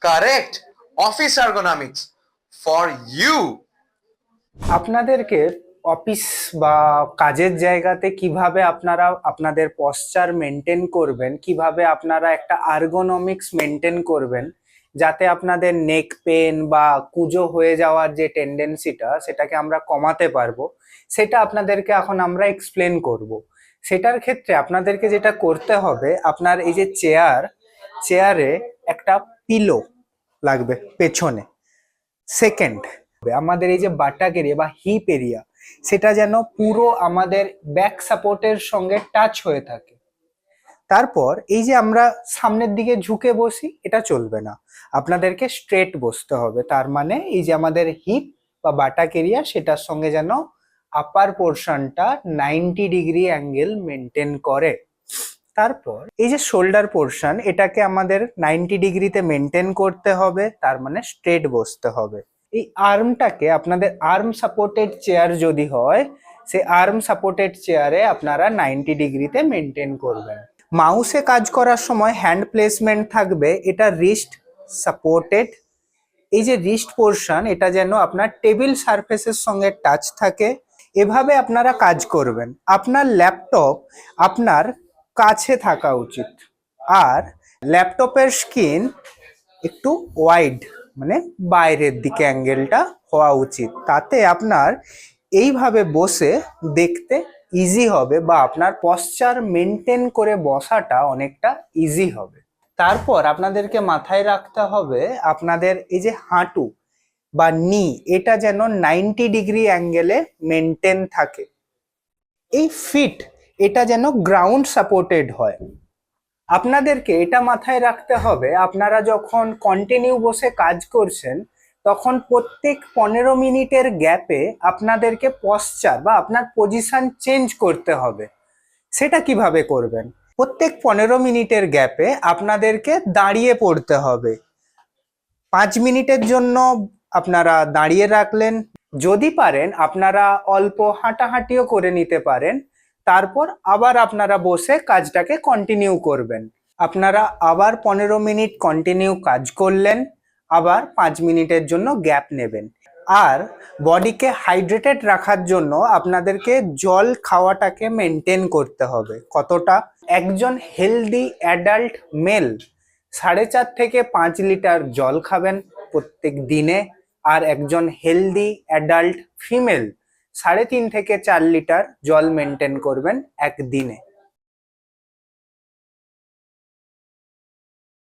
correct office ergonomics for you. আপনাদেরকে office বা কাজের জায়গাতে কিভাবে আপনারা আপনাদের পশ্চার মেনটেন করবেন, কিভাবে আপনারা একটা আর্গোনমিক্স মেনটেন করবেন যাতে আপনাদের নেক পেন বা কুঁজো হয়ে যাওয়ার যে টেন্ডেন্সিটা সেটাকে আমরা কমাতে পারবো, সেটা আপনাদেরকে এখন আমরা এক্সপ্লেন করব। সেটার ক্ষেত্রে আপনাদেরকে যেটা করতে হবে, আপনার এই যে চেয়ারে একটা পিলো লাগবে পেছনে। সেকেন্ড, আমাদের এই যে বাটাক এরিয়া বা হিপ এরিয়া সেটা যেন পুরো আমাদের ব্যাক সাপোর্টের সঙ্গে টাচ হয়ে থাকে। তারপর এই যে আমরা সামনের দিকে ঝুঁকে বসি, এটা চলবে না, আপনাদেরকে স্ট্রেট বসতে হবে। তার মানে এই যে আমাদের হিপ বা বাটাক এরিয়া সেটার সঙ্গে যেন আপার পোর্শনটা 90 ডিগ্রি অ্যাঙ্গেল মেনটেন করে। তারপর এই যে শোল্ডার পোর্শন, এটাকে আমাদের 90 ডিগ্রিতে মেনটেন করতে হবে, তার মানে স্ট্রেট বসতে হবে। এই আর্মটাকে আপনাদের আর্ম সাপোর্টেড চেয়ার যদি হয়, সেই আর্ম সাপোর্টেড চেয়ারে আপনারা 90 ডিগ্রিতে মেনটেন করবেন। মাউসে কাজ করার সময় হ্যান্ড প্লেসমেন্ট থাকবে, এটা রিস্ট সাপোর্টেড। এই যে রিস্ট পোর্শন, এটা যেন আপনার টেবিল সারফেসের সঙ্গে টাচ থাকে। এভাবে আপনারা কাজ করবেন। আপনার ল্যাপটপ আপনার কাছে থাকা উচিত, আর ল্যাপটপের স্ক্রিন একটু ওয়াইড, মানে বাইরের দিকে অ্যাঙ্গেলটা হওয়া উচিত। তাতে আপনার এইভাবে বসে দেখতে ইজি হবে, বা আপনার পশ্চার মেনটেন করে বসাটা অনেকটা ইজি হবে। তারপর আপনাদেরকে মাথায় রাখতে হবে আপনাদের এই যে হাঁটু বা নি, এটা যেন 90 ডিগ্রি অ্যাঙ্গেলে মেনটেন থাকে। এই ফিট, এটা যেন গ্রাউন্ড সাপোর্টেড হয়। আপনাদেরকে এটা মাথায় রাখতে হবে, আপনারা যখন কন্টিনিউ বসে কাজ করছেন তখন প্রত্যেক 15 মিনিটের গ্যাপে আপনাদেরকে পশ্চার বা আপনার পজিশন চেঞ্জ করতে হবে। সেটা কিভাবে করবেন? প্রত্যেক 15 মিনিটের গ্যাপে আপনাদেরকে দাঁড়িয়ে পড়তে হবে। 5 মিনিটের জন্য আপনারা দাঁড়িয়ে রাখলেন, যদি পারেন আপনারা অল্প হাঁটাহাঁটিও করে নিতে পারেন। তারপর আবার আপনারা বসে কাজটাকে কন্টিনিউ করবেন। আপনারা আবার 15 মিনিট কন্টিনিউ কাজ করলেন, আবার 5 মিনিটের জন্য গ্যাপ নেবেন। আর বডিকে হাইড্রেটেড রাখার জন্য আপনাদেরকে জল খাওয়াটাকে মেনটেন করতে হবে। কতটা? একজন হেলদি অ্যাডাল্ট মেল 4.5 থেকে 5 লিটার জল খাবেন প্রত্যেক দিনে, আর একজন হেলদি অ্যাডাল্ট ফিমেল 3.5 থেকে 4 লিটার জল মেনটেন করবেন একদিনে।